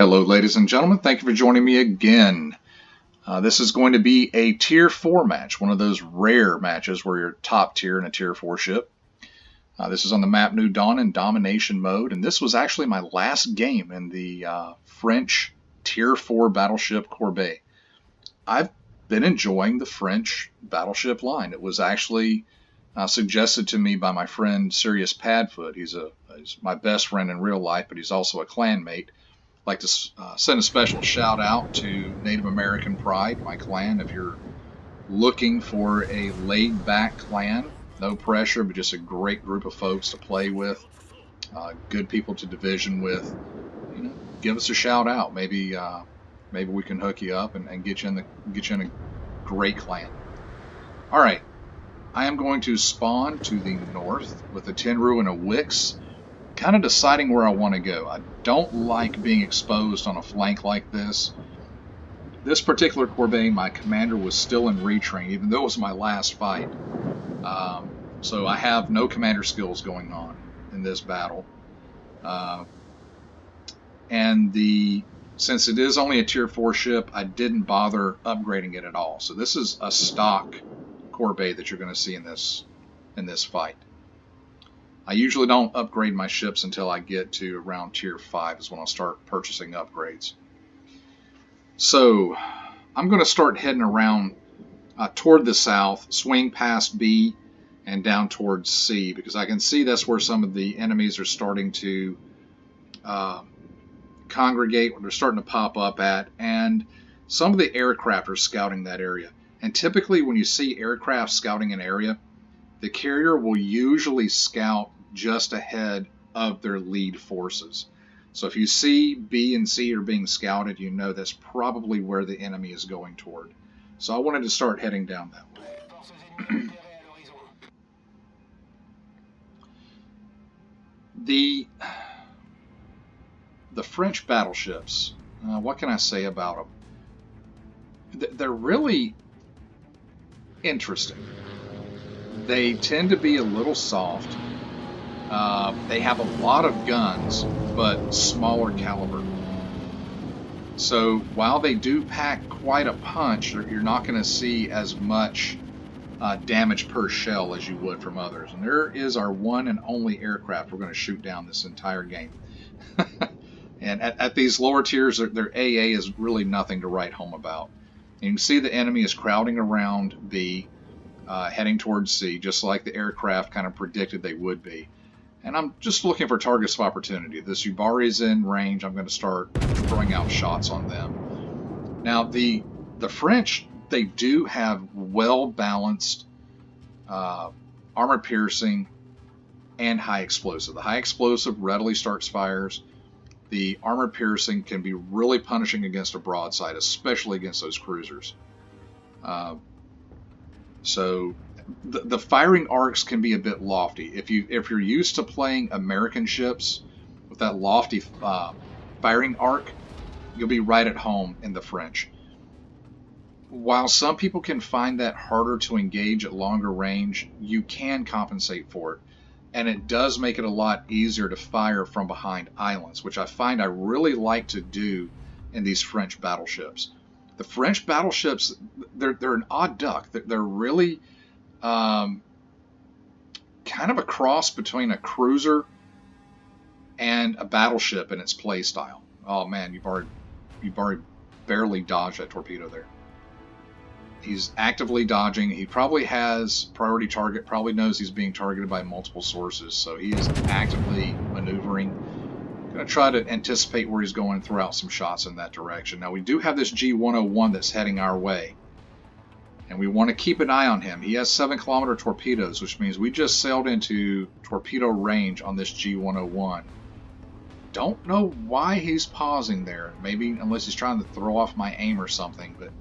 Hello, ladies and gentlemen. Thank you for joining me again. This is going to be a Tier 4 match, one of those rare matches where you're top tier in a Tier 4 ship. This is on the map New Dawn in Domination mode, and this was actually my last game in the French Tier 4 Battleship Courbet. I've been enjoying the French Battleship line. It was actually suggested to me by my friend Sirius Padfoot. He's my best friend in real life, but he's also a clanmate. I'd like to send a special shout out to Native American Pride, my clan. If you're looking for a laid-back clan, no pressure, but just a great group of folks to play with, good people to division with, give us a shout out. Maybe we can hook you up and get you in a great clan. All right, I am going to spawn to the north with a Tenru and a Wix, kind of deciding where I want to go. I don't like being exposed on a flank like this. This particular Courbet, my commander was still in retrain, even though it was my last fight. So I have no commander skills going on in this battle. Since it is only a Tier 4 ship, I didn't bother upgrading it at all. So this is a stock Courbet that you're going to see in this fight. I usually don't upgrade my ships until I get to around Tier 5 is when I'll start purchasing upgrades. So I'm going to start heading around toward the south, swing past B and down towards C, because I can see that's where some of the enemies are starting to congregate, where they're starting to pop up at, and some of the aircraft are scouting that area. And typically when you see aircraft scouting an area, the carrier will usually scout just ahead of their lead forces. So if you see B and C are being scouted, you know that's probably where the enemy is going toward. So I wanted to start heading down that way. The French battleships, what can I say about them? They're really interesting. They tend to be a little soft. They have a lot of guns, but smaller caliber. So while they do pack quite a punch, you're not going to see as much damage per shell as you would from others. And there is our one and only aircraft we're going to shoot down this entire game. And at these lower tiers, their AA is really nothing to write home about. And you can see the enemy is crowding around B, heading towards C, just like the aircraft kind of predicted they would be. And I'm just looking for targets of opportunity. This Yubari is in range. I'm going to start throwing out shots on them. Now, the French, they do have well-balanced armor-piercing and high explosive. The high explosive readily starts fires. The armor-piercing can be really punishing against a broadside, especially against those cruisers. So the firing arcs can be a bit lofty. If you're used to playing American ships with that lofty firing arc, you'll be right at home in the French. While some people can find that harder to engage at longer range, you can compensate for it. And it does make it a lot easier to fire from behind islands, which I find I really like to do in these French battleships. The French battleships, they're an odd duck. They're really kind of a cross between a cruiser and a battleship in its play style. Oh man, you've already barely dodged that torpedo there. He's actively dodging. He probably has priority target, probably knows he's being targeted by multiple sources, so he is actively maneuvering. Going to try to anticipate where he's going and throw out some shots in that direction. Now we do have this G101 that's heading our way, and we want to keep an eye on him. He has 7-kilometer torpedoes, which means we just sailed into torpedo range on this G101. Don't know why he's pausing there. Maybe unless he's trying to throw off my aim or something, but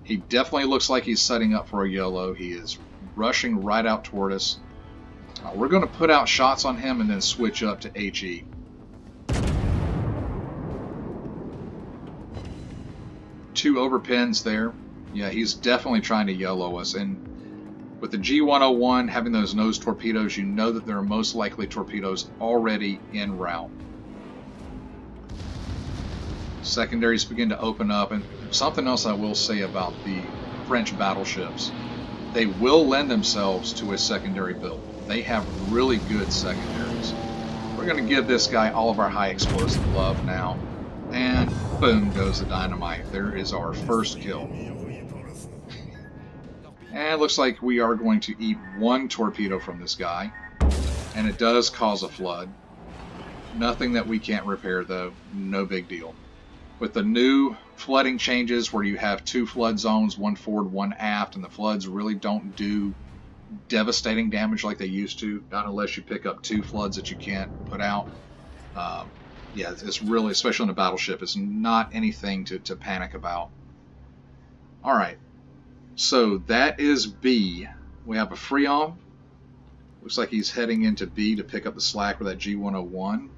he definitely looks like he's setting up for a YOLO. He is rushing right out toward us. We're going to put out shots on him and then switch up to HE. Two overpins there. Yeah, he's definitely trying to YOLO us. And with the G101 having those nose torpedoes, you know that there are most likely torpedoes already en route. Secondaries begin to open up, and something else I will say about the French battleships, they will lend themselves to a secondary build. They have really good secondaries. We're going to give this guy all of our high explosive love now, and boom goes the dynamite. There is our first kill. And it looks like we are going to eat one torpedo from this guy, and it does cause a flood. Nothing that we can't repair though, no big deal. With the new flooding changes where you have 2 flood zones, 1 forward, 1 aft, and the floods really don't do devastating damage like they used to, not unless you pick up 2 floods that you can't put out. Yeah, it's really, especially in a battleship, it's not anything to panic about. Alright, so that is B. We have a Freon. Looks like he's heading into B to pick up the slack with that G101.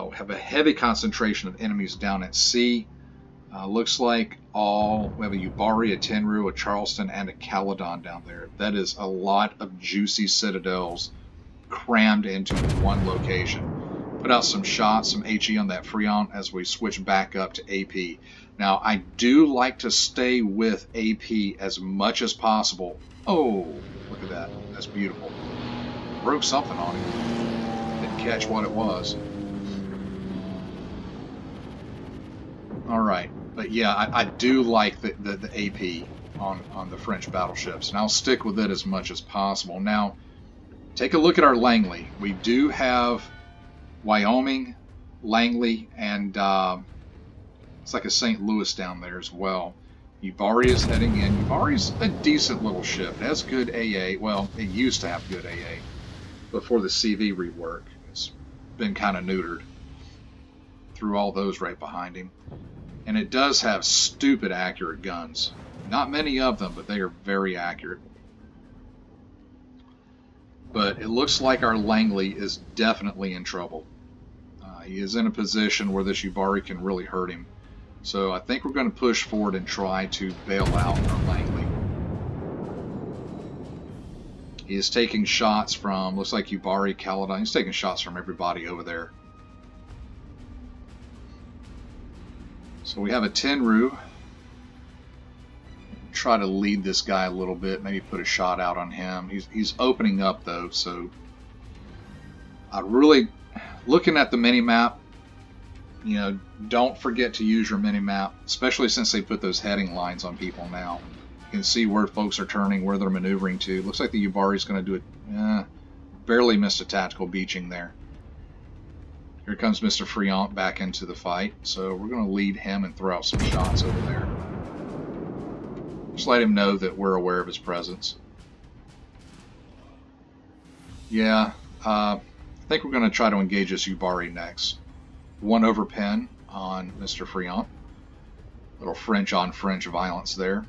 We have a heavy concentration of enemies down at C. Looks like we have a Yubari, a Tenru, a Charleston, and a Caledon down there. That is a lot of juicy citadels crammed into one location. Put out some shots, some HE on that Freon as we switch back up to AP. Now, I do like to stay with AP as much as possible. Oh, look at that. That's beautiful. Broke something on him. Didn't catch what it was. Alright, but yeah, I do like the AP on the French battleships, and I'll stick with it as much as possible. Now, take a look at our Langley. We do have Wyoming, Langley, and it's like a St. Louis down there as well. Yubari is heading in. Yubari's a decent little ship. It has good AA. Well, it used to have good AA before the CV rework. It's been kind of neutered. Threw all those right behind him. And it does have stupid accurate guns. Not many of them, but they are very accurate. But it looks like our Langley is definitely in trouble. He is in a position where this Yubari can really hurt him. So I think we're going to push forward and try to bail out our Langley. He is taking shots from, looks like Yubari, Caledon. He's taking shots from everybody over there. So we have a Tenru. Try to lead this guy a little bit, maybe put a shot out on him. He's opening up though, so I really, looking at the mini-map, you know, don't forget to use your mini-map, especially since they put those heading lines on people now. You can see where folks are turning, where they're maneuvering to. Looks like the Yubari is going to do it. Barely missed a tactical beaching there. Here comes Mr. Friant back into the fight, so we're going to lead him and throw out some shots over there. Just let him know that we're aware of his presence. Yeah, I think we're going to try to engage this Yubari next. 1 over pen on Mr. Friant. Little French on French violence there.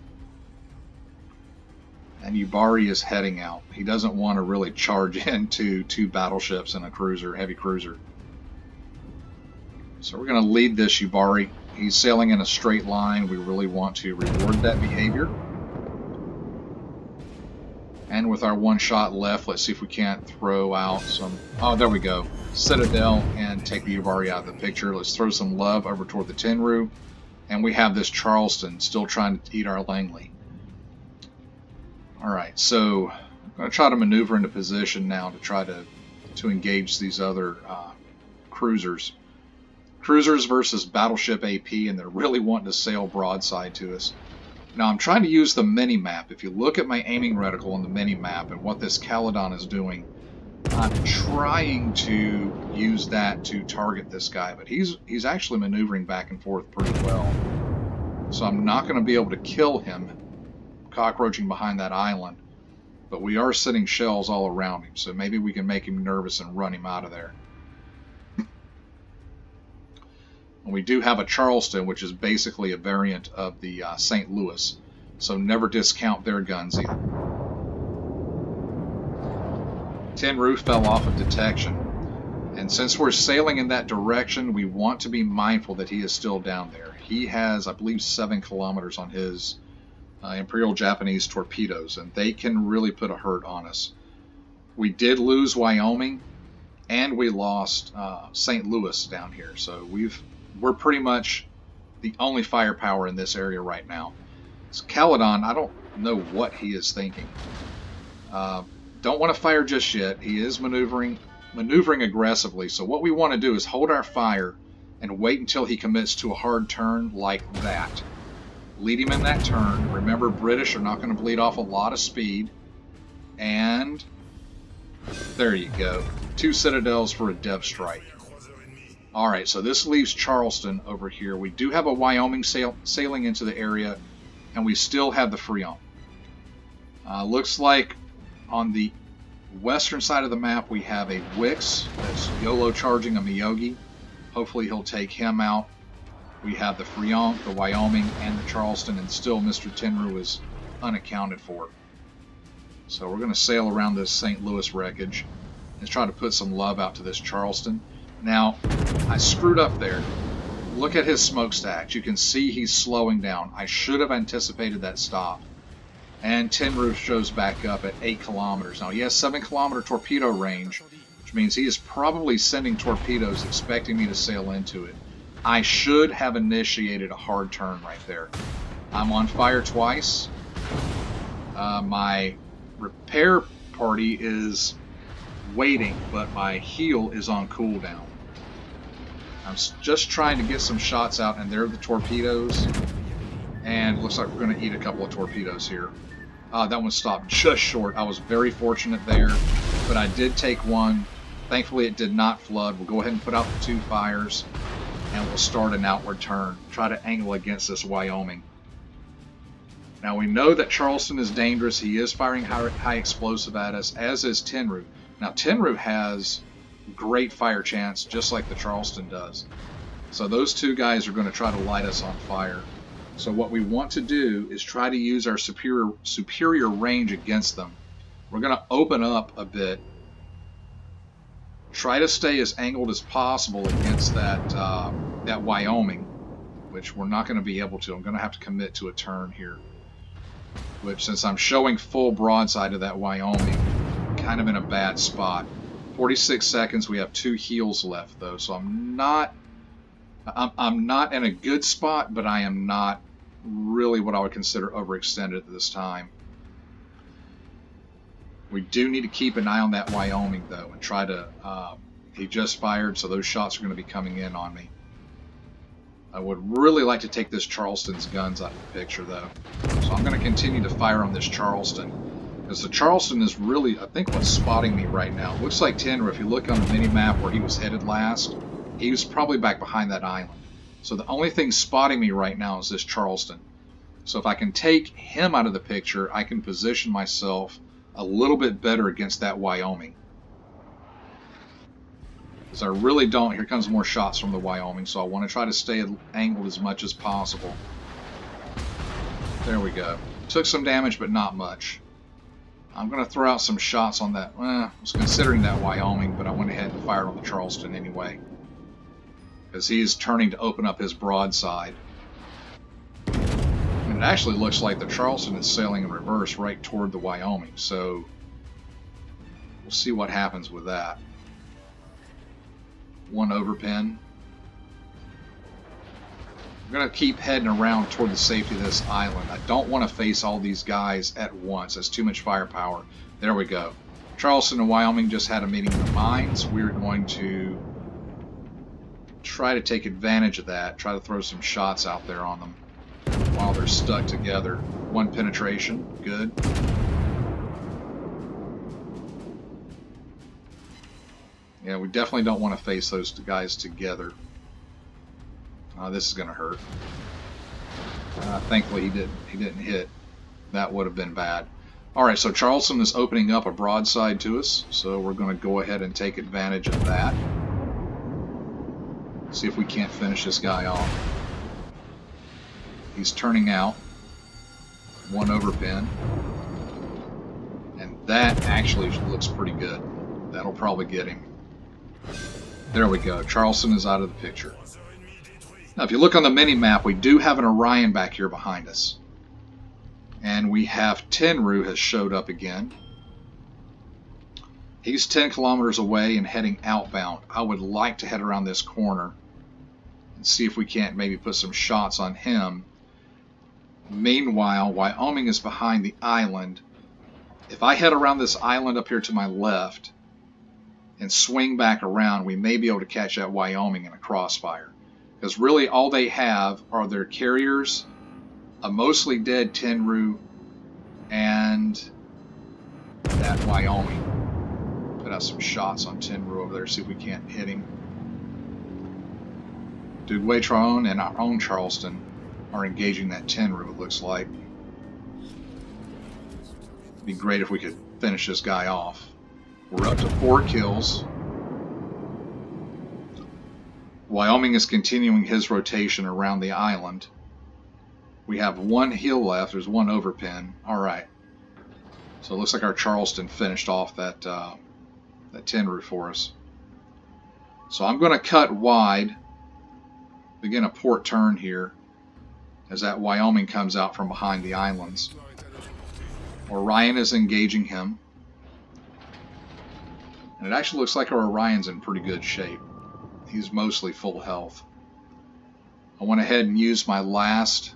And Yubari is heading out. He doesn't want to really charge into 2 battleships and a cruiser, heavy cruiser. So we're going to lead this Yubari. He's sailing in a straight line. We really want to reward that behavior. And with our 1 shot left, let's see if we can't throw out some... Oh, there we go. Citadel and take the Yubari out of the picture. Let's throw some love over toward the Tenru. And we have this Charleston still trying to eat our Langley. Alright, so I'm going to try to maneuver into position now to try to engage these other cruisers. Cruisers versus battleship AP, and they're really wanting to sail broadside to us. Now I'm trying to use the mini-map. If you look at my aiming reticle on the mini-map and what this Caledon is doing, I'm trying to use that to target this guy, but he's actually maneuvering back and forth pretty well. So I'm not going to be able to kill him cockroaching behind that island, but we are sitting shells all around him, so maybe we can make him nervous and run him out of there. And we do have a Charleston, which is basically a variant of the St. Louis, so never discount their guns either. Tenru fell off of detection, and since we're sailing in that direction, we want to be mindful that he is still down there. He has, I believe, 7 kilometers on his Imperial Japanese torpedoes, and they can really put a hurt on us. We did lose Wyoming, and we lost St. Louis down here, so we've we're pretty much the only firepower in this area right now. So Caledon, I don't know what he is thinking. Don't want to fire just yet. He is maneuvering aggressively. So what we want to do is hold our fire and wait until he commits to a hard turn like that. Lead him in that turn. Remember, British are not going to bleed off a lot of speed. And there you go. 2 citadels for a dev strike. Alright, so this leaves Charleston over here. We do have a Wyoming sailing into the area, and we still have the Friant. Looks like on the western side of the map we have a Wix that's YOLO charging a Miyogi. Hopefully he'll take him out. We have the Friant, the Wyoming, and the Charleston, and still Mr. Tenru is unaccounted for. So we're going to sail around this St. Louis wreckage and try to put some love out to this Charleston. Now, I screwed up there. Look at his smokestacks. You can see he's slowing down. I should have anticipated that stop. And Tenru shows back up at 8 kilometers. Now, he has 7-kilometer torpedo range, which means he is probably sending torpedoes expecting me to sail into it. I should have initiated a hard turn right there. I'm on fire twice. My repair party is waiting, but my heel is on cooldown. I'm just trying to get some shots out, and there are the torpedoes. And it looks like we're going to eat a couple of torpedoes here. That one stopped just short. I was very fortunate there, but I did take one. Thankfully, it did not flood. We'll go ahead and put out the 2 fires, and we'll start an outward turn. Try to angle against this Wyoming. Now, we know that Charleston is dangerous. He is firing high explosive at us, as is Tenru. Now, Tenru has great fire chance, just like the Charleston does. So those 2 guys are going to try to light us on fire. So what we want to do is try to use our superior range against them. We're going to open up a bit. Try to stay as angled as possible against that Wyoming, which we're not going to be able to. I'm going to have to commit to a turn here. Which, since I'm showing full broadside of that Wyoming, I'm kind of in a bad spot. 46 seconds. We have 2 heels left, though, so I'm not in a good spot, but I am not really what I would consider overextended at this time. We do need to keep an eye on that Wyoming, though, and try to... he just fired, so those shots are going to be coming in on me. I would really like to take this Charleston's guns out of the picture, though. So I'm going to continue to fire on this Charleston. Because the Charleston is really, I think, what's spotting me right now. It looks like Tenru, if you look on the mini-map where he was headed last, he was probably back behind that island. So the only thing spotting me right now is this Charleston. So if I can take him out of the picture, I can position myself a little bit better against that Wyoming. Because I really don't. Here comes more shots from the Wyoming, so I want to try to stay angled as much as possible. There we go. Took some damage, but not much. I'm going to throw out some shots on that. I was considering that Wyoming, but I went ahead and fired on the Charleston anyway. Because he is turning to open up his broadside. And it actually looks like the Charleston is sailing in reverse right toward the Wyoming, so we'll see what happens with that. 1 overpin. I'm going to keep heading around toward the safety of this island. I don't want to face all these guys at once. That's too much firepower. There we go. Charleston and Wyoming just had a meeting of the minds. We're going to try to take advantage of that. Try to throw some shots out there on them while they're stuck together. 1 penetration. Good. Yeah, we definitely don't want to face those guys together. This is going to hurt. Thankfully, he didn't hit. That would have been bad. All right, so Charleston is opening up a broadside to us, so we're going to go ahead and take advantage of that. See if we can't finish this guy off. He's turning out. 1 overpin. And that actually looks pretty good. That'll probably get him. There we go. Charleston is out of the picture. Now, if you look on the mini-map, we do have an Orion back here behind us. And we have Tenru has showed up again. He's 10 kilometers away and heading outbound. I would like to head around this corner see if we can't maybe put some shots on him. Meanwhile, Wyoming is behind the island. If I head around this island up here to my left and swing back around, we may be able to catch that Wyoming in a crossfire. Because really all they have are their carriers, a mostly dead Tenru, and that Wyoming. Put out some shots on Tenru over there, see if we can't hit him. Dude, Waitron and our own Charleston are engaging that Tenru, it looks like. It'd be great if we could finish this guy off. We're up to 4 kills. Wyoming is continuing his rotation around the island. We have 1 heel left. There's 1 overpin. Alright. So it looks like our Charleston finished off that Tenru for us. So I'm going to cut wide. Begin a port turn here as that Wyoming comes out from behind the islands. Orion is engaging him. And it actually looks like our Orion's in pretty good shape. He's mostly full health. I went ahead and used my last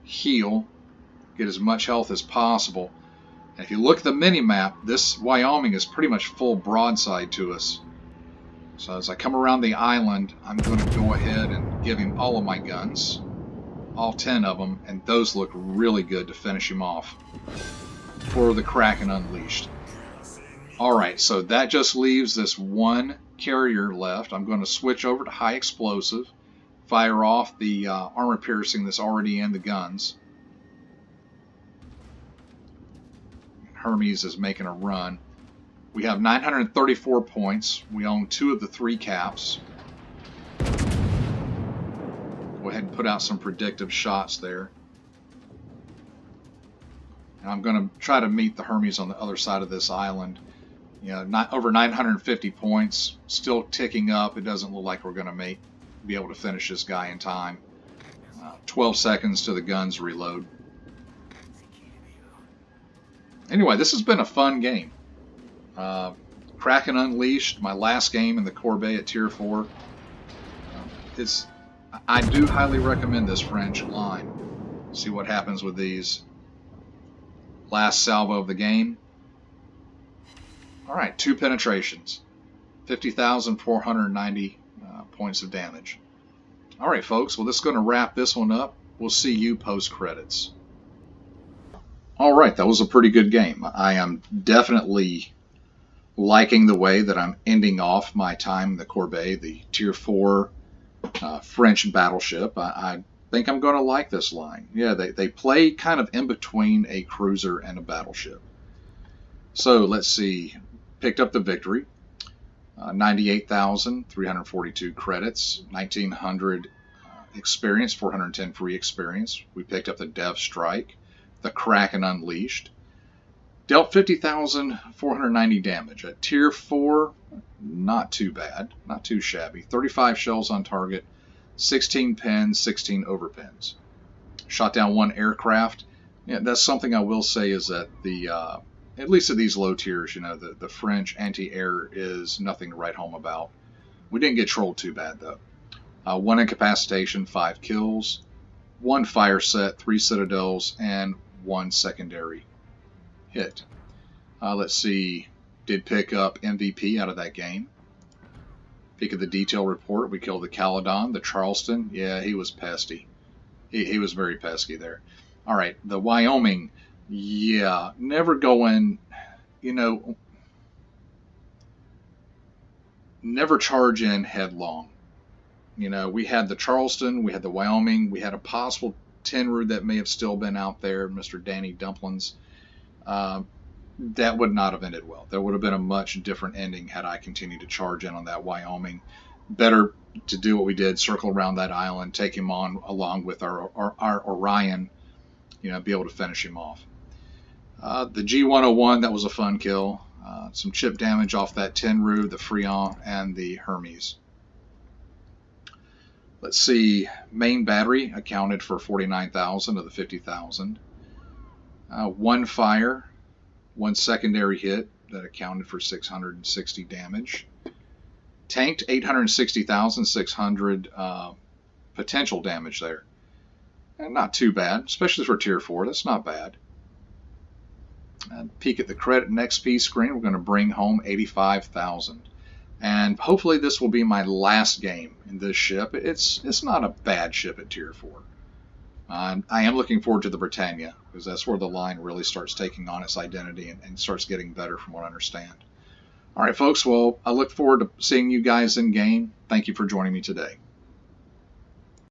heal, get as much health as possible. And if you look at the mini-map, this Wyoming is pretty much full broadside to us. So as I come around the island, I'm going to go ahead and give him all of my guns, all 10 of them, and those look really good to finish him off for the Kraken Unleashed. Alright, so that just leaves this 1 carrier left. I'm going to switch over to high explosive, fire off the armor piercing that's already in the guns. Hermes is making a run. We have 934 points. We own 2 of the 3 caps. Go ahead and put out some predictive shots there. And I'm going to try to meet the Hermes on the other side of this island. You know, over 950 points, still ticking up. It doesn't look like we're going to be able to finish this guy in time. 12 seconds to the guns reload. Anyway, this has been a fun game. Kraken Unleashed, my last game in the Courbet at Tier 4. I do highly recommend this French line. See what happens with these. Last salvo of the game. Alright, 2 penetrations. 50,490 points of damage. Alright folks, well this is going to wrap this one up. We'll see you post-credits. Alright, that was a pretty good game. I am definitely liking the way that I'm ending off my time in the Courbet, the Tier 4 French Battleship. I think I'm going to like this line. Yeah, they play kind of in between a cruiser and a battleship. So let's see. Picked up the victory. 98,342 credits, 1,900 experience, 410 free experience. We picked up the Dev Strike, the Kraken Unleashed. Dealt 50,490 damage. At Tier 4, not too bad, not too shabby. 35 shells on target, 16 pins, 16 overpins. Shot down 1 aircraft. Yeah, that's something I will say is that the at least at these low tiers, you know, the French anti-air is nothing to write home about. We didn't get trolled too bad though. 1 incapacitation, 5 kills, 1 fire set, 3 citadels, and 1 secondary hit. Let's see, did pick up MVP out of that game. Peek at the detail report. We killed the Caledon, the Charleston. Yeah, he was pesky. He was very pesky there. All right, the Wyoming. Yeah, never going, you know, never charge in headlong. You know, we had the Charleston, we had the Wyoming, we had a possible Tenru that may have still been out there, Mr. Danny Dumplins. That would not have ended well. There would have been a much different ending had I continued to charge in on that Wyoming. Better to do what we did, circle around that island, take him on along with our Orion, you know, be able to finish him off. The G101, that was a fun kill. Some chip damage off that Tenru, the Freon, and the Hermes. Let's see, main battery accounted for 49,000 of the 50,000. 1 fire, 1 secondary hit that accounted for 660 damage. Tanked 860,600 potential damage there. And not too bad, especially for Tier 4. That's not bad. And peek at the credit and XP screen. We're going to bring home 85,000. And hopefully this will be my last game in this ship. It's not a bad ship at Tier 4. I am looking forward to the Britannia, because that's where the line really starts taking on its identity and starts getting better from what I understand. All right, folks, well, I look forward to seeing you guys in game. Thank you for joining me today.